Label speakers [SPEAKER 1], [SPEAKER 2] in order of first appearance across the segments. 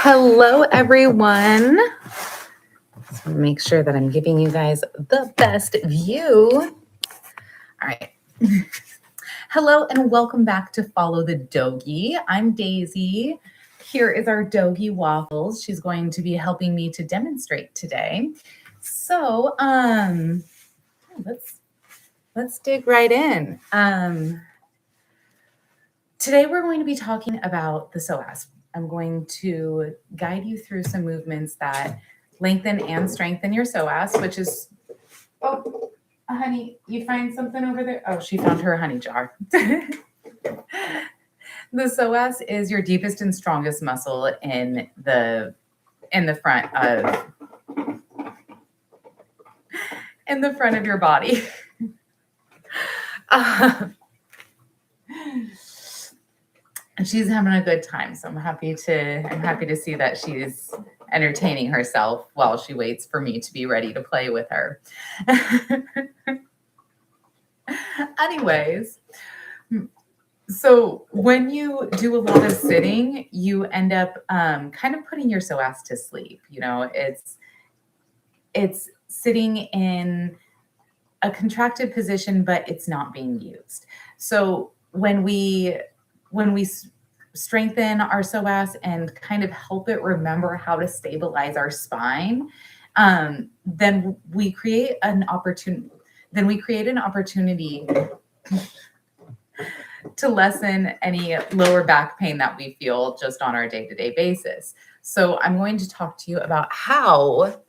[SPEAKER 1] Hello, everyone. Let's make sure that I'm giving you guys the best view. All right. Hello, and welcome back to Follow the Dogie. I'm Daisy. Here is our Dogie Waffles. She's going to be helping me to demonstrate today. So, let's dig right in. Today we're going to be talking about the psoas. I'm going to guide you through some movements that lengthen and strengthen your psoas, which is, oh, honey, you find something over there? Oh, she found her honey jar. The psoas is your deepest and strongest muscle in the front of your body. And she's having a good time, so I'm happy to see that she's entertaining herself while she waits for me to be ready to play with her. Anyways, so when you do a lot of sitting, you end up kind of putting your psoas to sleep. You know, it's sitting in a contracted position, but it's not being used. So when we strengthen our psoas and kind of help it remember how to stabilize our spine, then we create an opportunity to lessen any lower back pain that we feel just on our day-to-day basis. So I'm going to talk to you about how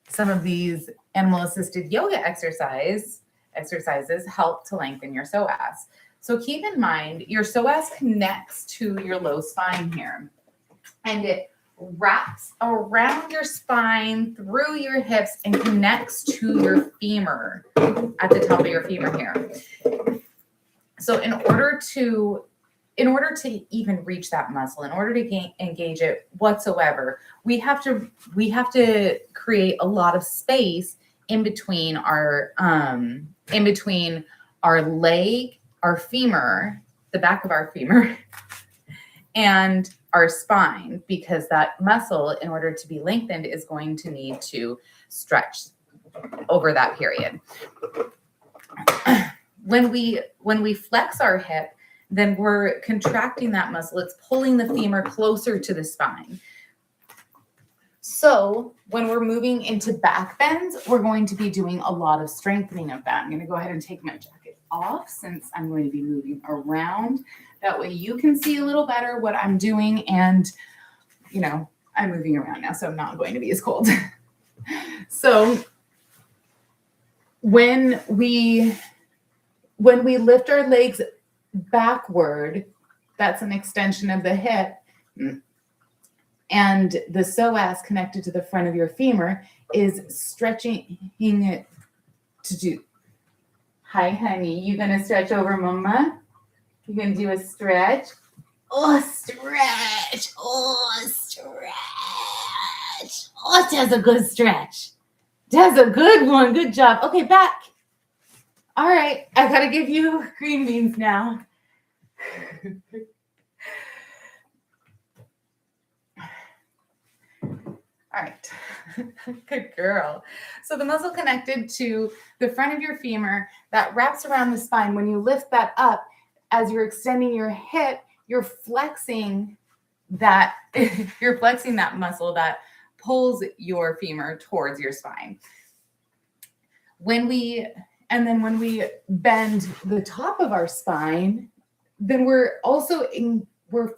[SPEAKER 1] some of these animal-assisted yoga exercises help to lengthen your psoas. So keep in mind, your psoas connects to your low spine here, and it wraps around your spine, through your hips, and connects to your femur at the top of your femur here. So in order to even reach that muscle, in order to engage it whatsoever, we have to create a lot of space in between our leg, our femur, the back of our femur, and our spine, because that muscle, in order to be lengthened, is going to need to stretch over that period. When we flex our hip, then we're contracting that muscle. It's pulling the femur closer to the spine. So when we're moving into back bends, we're going to be doing a lot of strengthening of that. I'm going to go ahead and take my jacket off since I'm going to be moving around. That way you can see a little better what I'm doing. And, you know, I'm moving around now, so I'm not going to be as cold. So when we lift our legs backward, that's an extension of the hip. And the psoas connected to the front of your femur is stretching it to do. Hi, honey. You gonna stretch over mama? You gonna do a stretch? Oh, stretch. Oh, stretch. Oh, that's a good stretch. That's a good one. Good job. Okay, back. All right. I gotta give you green beans now. All right. Good girl. So the muscle connected to the front of your femur that wraps around the spine, when you lift that up, as you're extending your hip, you're flexing that muscle that pulls your femur towards your spine. When we bend the top of our spine, then we're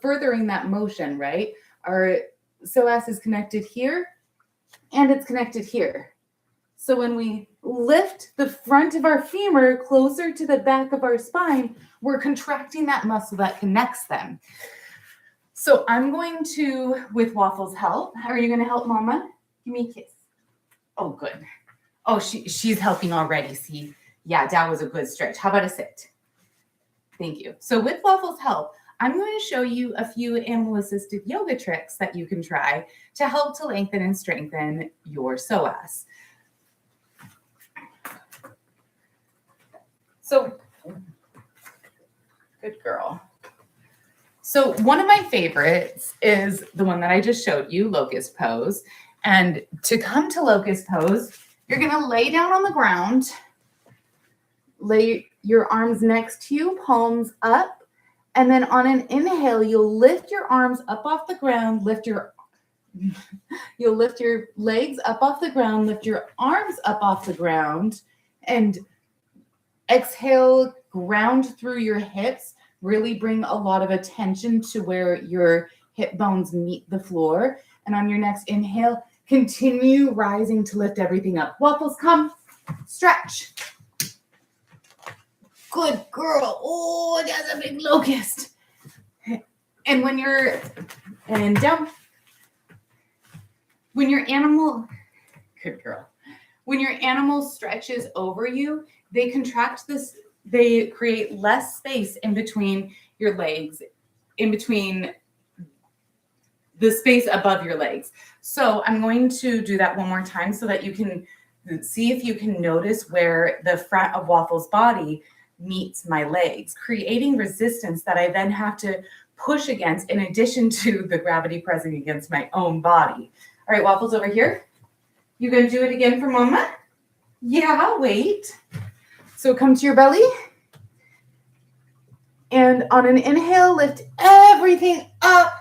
[SPEAKER 1] furthering that motion, right? Our psoas is connected here, and it's connected here. So when we lift the front of our femur closer to the back of our spine, we're contracting that muscle that connects them. So I'm going to, with Waffle's help, are you going to help Mama? Give me a kiss. Oh, good. Oh, she's helping already. See, yeah, that was a good stretch. How about a sit? Thank you. So with Waffle's help, I'm going to show you a few animal-assisted yoga tricks that you can try to help to lengthen and strengthen your psoas. So, good girl. So one of my favorites is the one that I just showed you, locust pose. And to come to locust pose, you're going to lay down on the ground, lay your arms next to you, palms up, and then on an inhale, you'll lift your arms up off the ground, you'll lift your legs up off the ground, lift your arms up off the ground, and exhale, ground through your hips. Really bring a lot of attention to where your hip bones meet the floor. And on your next inhale, continue rising to lift everything up. Waffles, come, stretch. Good girl. Oh, that's a big locust. And when you're, and down. When your animal, good girl. When your animal stretches over you, they contract this, they create less space in between your legs, in between the space above your legs. So I'm going to do that one more time so that you can see if you can notice where the front of Waffle's body meets my legs, creating resistance that I then have to push against in addition to the gravity pressing against my own body. All right, Waffle's over here. You gonna do it again for Mama? Yeah, wait. So come to your belly. And on an inhale, lift everything up.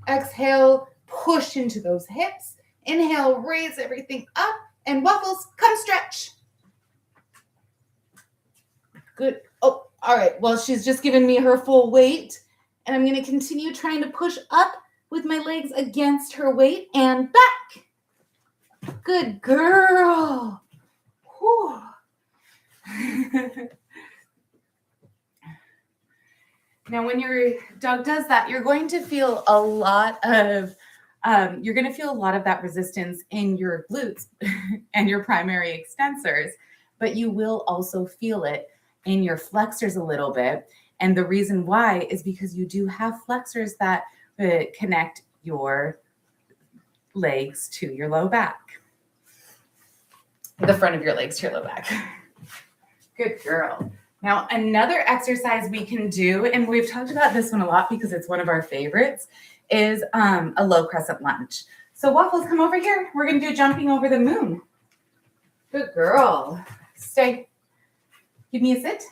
[SPEAKER 1] Exhale, push into those hips. Inhale, raise everything up. And Waffles, come stretch. Good. Oh, all right. Well, she's just given me her full weight. And I'm going to continue trying to push up with my legs against her weight and back. Good girl. Whew. Now, when your dog does that, you're going to feel a lot of that resistance in your glutes and your primary extensors, but you will also feel it in your flexors a little bit. And the reason why is because you do have flexors that connect your legs to your low back. The front of your legs to your low back. Good girl. Now, another exercise we can do, and we've talked about this one a lot because it's one of our favorites, is a low crescent lunge. So Waffles, come over here. We're going to do jumping over the moon. Good girl. Stay. Give me a sit.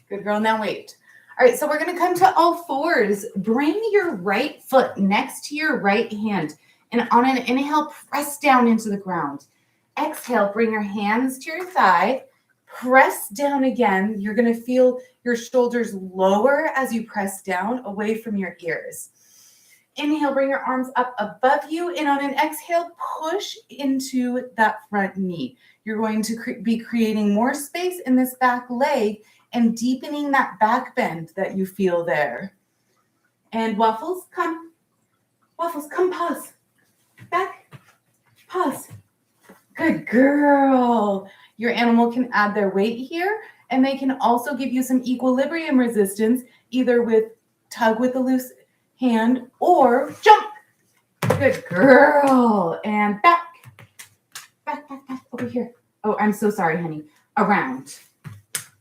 [SPEAKER 1] Good girl. Now wait. All right, so we're going to come to all fours. Bring your right foot next to your right hand. And on an inhale, press down into the ground. Exhale, bring your hands to your thigh. Press down again. You're going to feel your shoulders lower as you press down away from your ears. Inhale, bring your arms up above you. And on an exhale, push into that front knee. You're going to be creating more space in this back leg and deepening that back bend that you feel there. And Waffles, come. Waffles, come, pause. Back, pause. Good girl. Your animal can add their weight here, and they can also give you some equilibrium resistance, either with tug with a loose hand or jump. Good girl. And back, over here. Oh, I'm so sorry, honey. Around.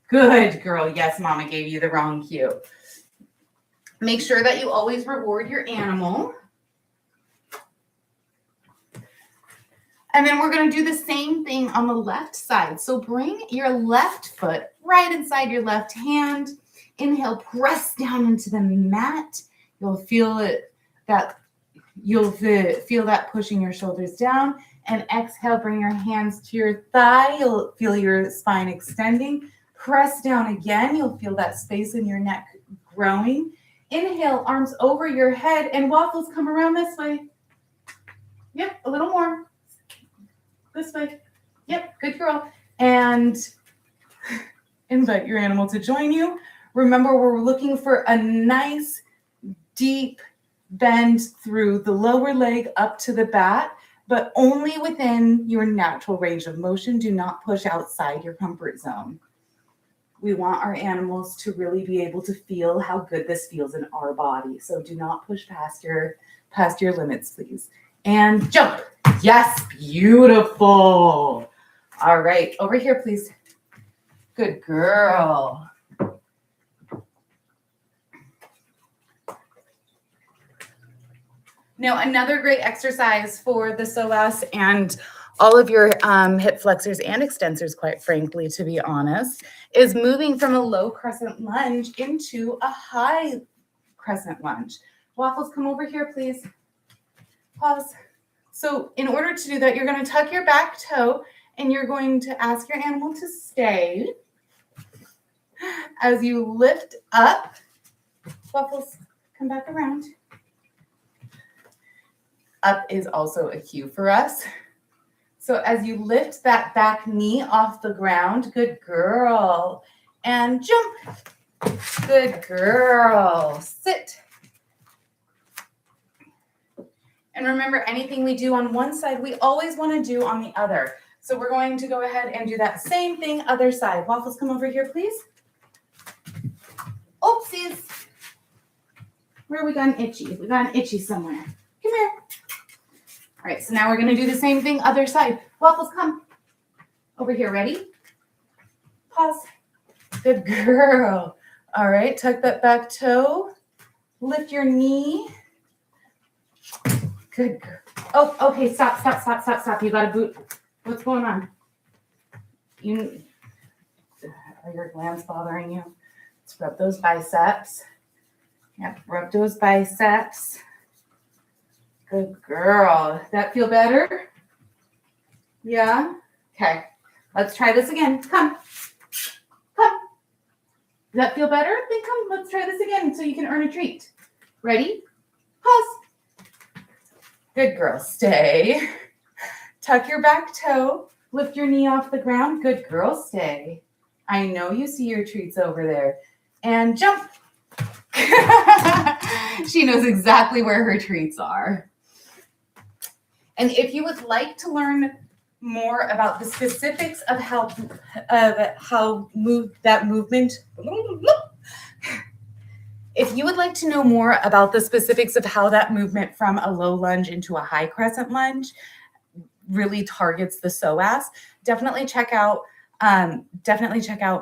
[SPEAKER 1] Good girl. Yes, Mama gave you the wrong cue. Make sure that you always reward your animal. And then we're going to do the same thing on the left side. So bring your left foot right inside your left hand. Inhale, press down into the mat. You'll feel that pushing your shoulders down. And exhale, bring your hands to your thigh. You'll feel your spine extending. Press down again. You'll feel that space in your neck growing. Inhale, arms over your head, and Waffles, come around this way. Yep, a little more. This way. Yep, good girl. And invite your animal to join you. Remember, we're looking for a nice, deep bend through the lower leg up to the bat, but only within your natural range of motion. Do not push outside your comfort zone. We want our animals to really be able to feel how good this feels in our body. So do not push past your limits, please. And jump. Yes, beautiful. All right, over here, please. Good girl. Now, another great exercise for the psoas and all of your hip flexors and extensors, quite frankly, to be honest, is moving from a low crescent lunge into a high crescent lunge. Waffles, come over here, please. Pause. So in order to do that, you're going to tuck your back toe and you're going to ask your animal to stay. As you lift up, Waffles, come back around. Up is also a cue for us. So as you lift that back knee off the ground, good girl, and jump. Good girl. Sit. And remember, anything we do on one side, we always want to do on the other. So we're going to go ahead and do that same thing, other side. Waffles, come over here, please. Oopsies. Where we got an itchy? We got an itchy somewhere. Come here. All right, so now we're going to do the same thing, other side. Waffles, come. Over here, ready? Pause. Good girl. All right, tuck that back toe. Lift your knee. Good girl. Oh, okay, stop. You got a boot. What's going on? Are your glands bothering you? Let's rub those biceps. Yep, rub those biceps. Good girl. That feel better? Yeah? Okay. Let's try this again. Come. Does that feel better? Then come. Let's try this again so you can earn a treat. Ready? Pause. Good girl. Stay. Tuck your back toe. Lift your knee off the ground. Good girl. Stay. I know you see your treats over there. And jump. She knows exactly where her treats are. And if you would like to learn more about the specifics of that movement, if you would like to know more about the specifics of how that movement from a low lunge into a high crescent lunge really targets the psoas, definitely check out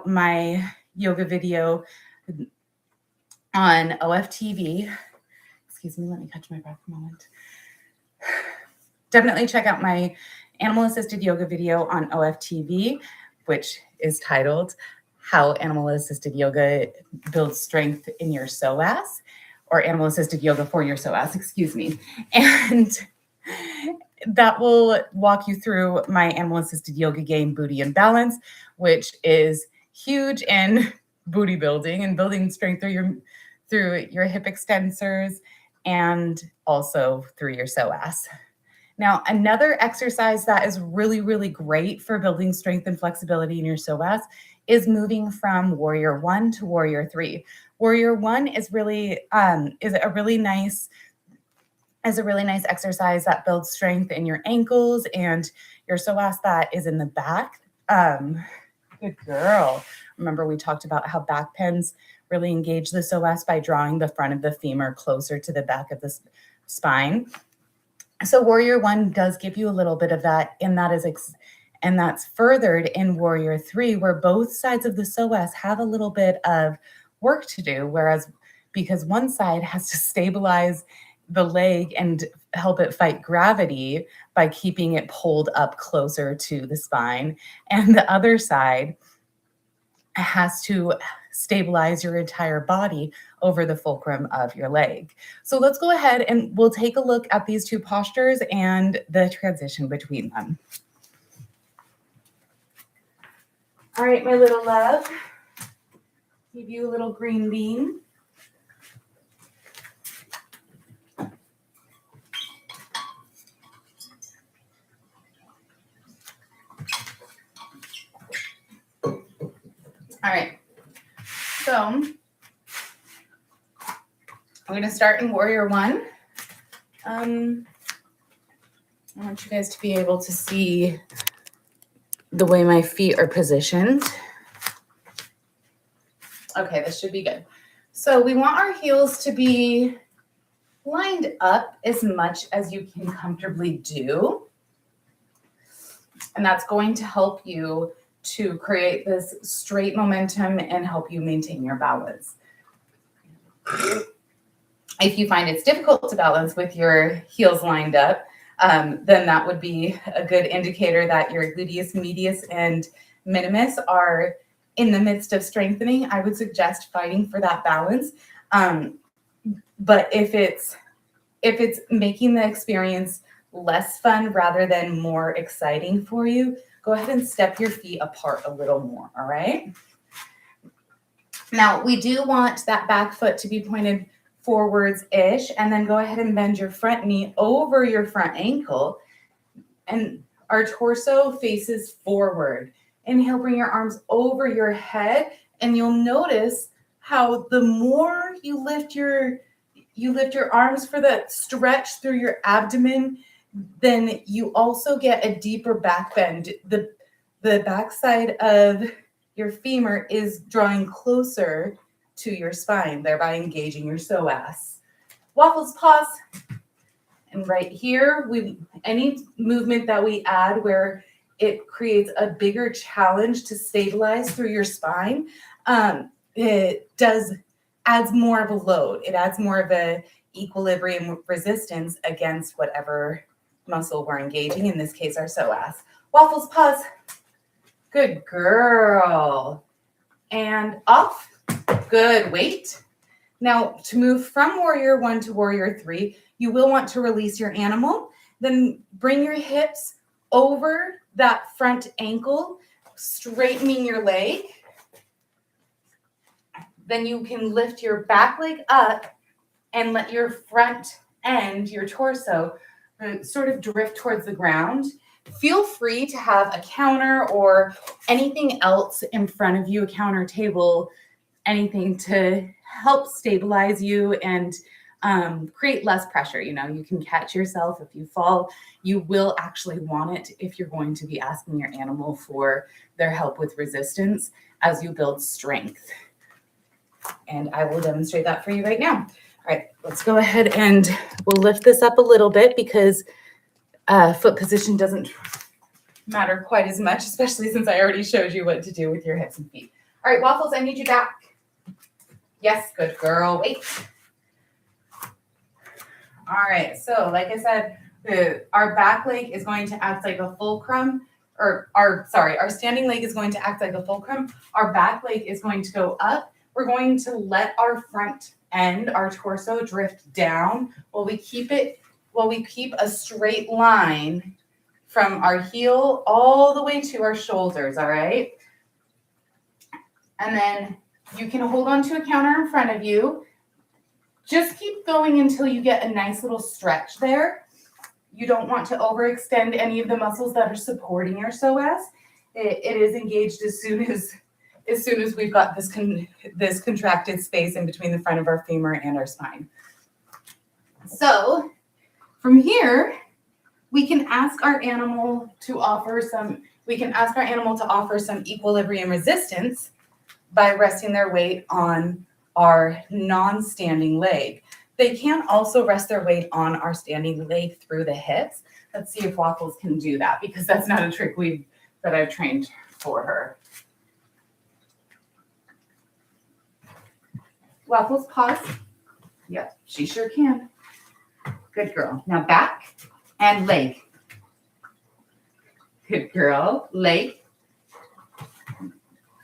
[SPEAKER 1] my yoga video on OFTV. Excuse me, let me catch my breath a moment. Definitely check out my animal-assisted yoga video on OFTV, which is titled How Animal-Assisted Yoga Builds Strength in Your Psoas, or Animal-Assisted Yoga for Your Psoas, excuse me. And that will walk you through my animal-assisted yoga game, Booty and Balance, which is huge in booty building and building strength through your hip extensors and also through your psoas. Now, another exercise that is really, really great for building strength and flexibility in your psoas is moving from Warrior 1 to Warrior 3. Warrior 1 is a really nice exercise that builds strength in your ankles and your psoas that is in the back. Good girl. Remember, we talked about how back bends really engage the psoas by drawing the front of the femur closer to the back of the spine. So Warrior 1 does give you a little bit of that, and that's furthered in Warrior 3, where both sides of the psoas have a little bit of work to do, because one side has to stabilize the leg and help it fight gravity by keeping it pulled up closer to the spine, and the other side has to stabilize your entire body over the fulcrum of your leg. So let's go ahead and we'll take a look at these two postures and the transition between them. All right, my little love, give you a little green bean. All right, so I'm going to start in Warrior 1. I want you guys to be able to see the way my feet are positioned. Okay, this should be good. So we want our heels to be lined up as much as you can comfortably do. And that's going to help you to create this straight momentum and help you maintain your balance. If you find it's difficult to balance with your heels lined up, then that would be a good indicator that your gluteus medius and minimus are in the midst of strengthening. I would suggest fighting for that balance. But if it's making the experience less fun rather than more exciting for you, go ahead and step your feet apart a little more, all right? Now, we do want that back foot to be pointed forwards-ish, and then go ahead and bend your front knee over your front ankle, and our torso faces forward. Inhale, bring your arms over your head, and you'll notice how the more you lift your arms for that stretch through your abdomen, then you also get a deeper back bend. The backside of your femur is drawing closer to your spine, thereby engaging your psoas. Waffles, pause. And right here, any movement that we add where it creates a bigger challenge to stabilize through your spine, it adds more of a load. It adds more of a equilibrium resistance against whatever muscle we're engaging, in this case, our psoas. Waffles, pause. Good girl. And off. Good, wait. Now, to move from warrior 1 to warrior 3, you will want to release your animal. Then bring your hips over that front ankle, straightening your leg. Then you can lift your back leg up and let your front end, your torso, sort of drift towards the ground. Feel free to have a counter or anything else in front of you, a counter, table, anything to help stabilize you and create less pressure. You know, you can catch yourself if you fall. You will actually want it if you're going to be asking your animal for their help with resistance as you build strength. And I will demonstrate that for you right now. All right, let's go ahead and we'll lift this up a little bit because foot position doesn't matter quite as much, especially since I already showed you what to do with your hips and feet. All right, Waffles, I need you back. Yes, good girl. Wait. All right, so like I said, our back leg is going to act like a fulcrum, our standing leg is going to act like a fulcrum. Our back leg is going to go up. We're going to let our front end, our torso, drift down while we keep a straight line from our heel all the way to our shoulders, all right? And then you can hold on to a counter in front of you. Just keep going until you get a nice little stretch there. You don't want to overextend any of the muscles that are supporting your psoas. It is engaged as soon as we've got this contracted space in between the front of our femur and our spine. So from here, we can ask our animal to offer some equilibrium resistance by resting their weight on our non-standing leg. They can also rest their weight on our standing leg through the hips. Let's see if Waffles can do that, because that's not a trick that I've trained for her. Waffles, pause. Yep, she sure can. Good girl. Now back and leg. Good girl. Leg.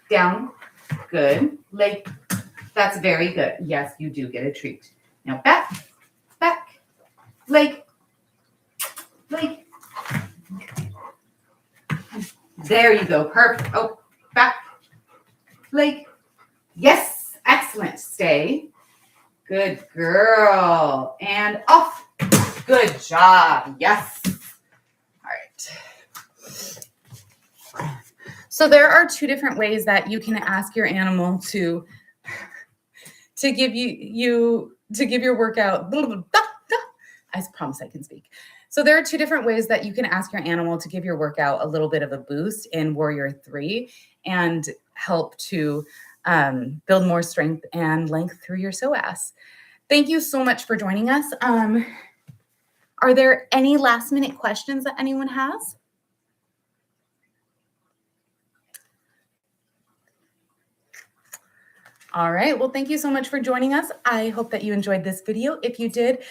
[SPEAKER 1] Down. Good. Leg. That's very good. Yes, you do get a treat. Now back, leg. There you go. Perfect. Oh, back, leg. Yes, excellent. Stay. Good girl. And off. Good job. Yes. All right. So there are two different ways that you can ask your animal to give your workout. I promise I can speak. So there are two different ways that you can ask your animal to give your workout a little bit of a boost in Warrior 3 and help to build more strength and length through your psoas. Thank you so much for joining us. Are there any last minute questions that anyone has? All right. Well, thank you so much for joining us. I hope that you enjoyed this video. If you did,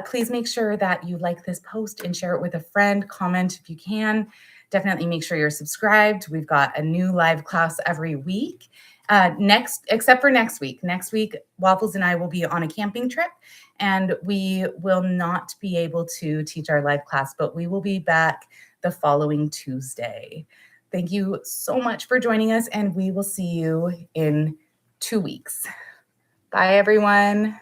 [SPEAKER 1] please make sure that you like this post and share it with a friend. Comment if you can. Definitely make sure you're subscribed. We've got a new live class every week. Except for next week. Next week, Waffles and I will be on a camping trip, and we will not be able to teach our live class, but we will be back the following Tuesday. Thank you so much for joining us, and we will see you in 2 weeks. Bye, everyone.